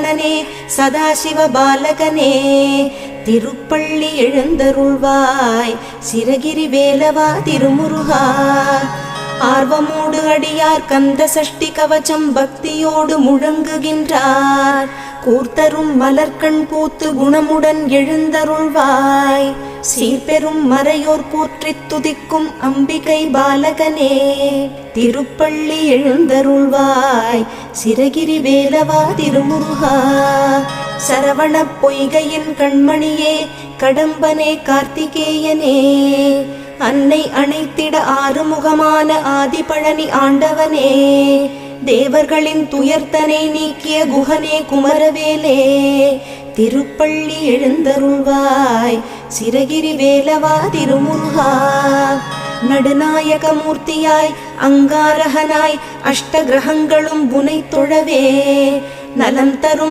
சரவணனே சதாசிவ பாலகனே திருப்பள்ளி எழுந்தருள்வாய் சிரகிரி வேலவா திருமுருகா. ஆர்வமோடு அடியார் கந்த சஷ்டி கவச்சம் பக்தியோடு முழங்குகின்றார். கூர்த்தரும் மலர்கண் பூத்து குணமுடன் எழுந்தருள்வாய் சீர்பெரும் மறையோர் போற்றித் துதிக்கும் அம்பிகை பாலகனே திருப்பள்ளி எழுந்தருள்வாய் சிரகிரி வேலவா திருமுருகா. சரவண பொய்கையின் கண்மணியே கடம்பனே கார்த்திகேயனே அன்னை அணைத்திட ஆறுமுகமான ஆதிபழனி ஆண்டவனே தேவர்களின் துயர்த்தனை நீக்கிய குகனே குமரவேலே திருப்பள்ளி எழுந்தருள்வாய் சிரகிரி வேலவா திருமுருகா. நடுநாயக மூர்த்தியாய் அங்காரகனாய் அஷ்ட கிரகங்களும் புனை தொழவே நலம் தரும்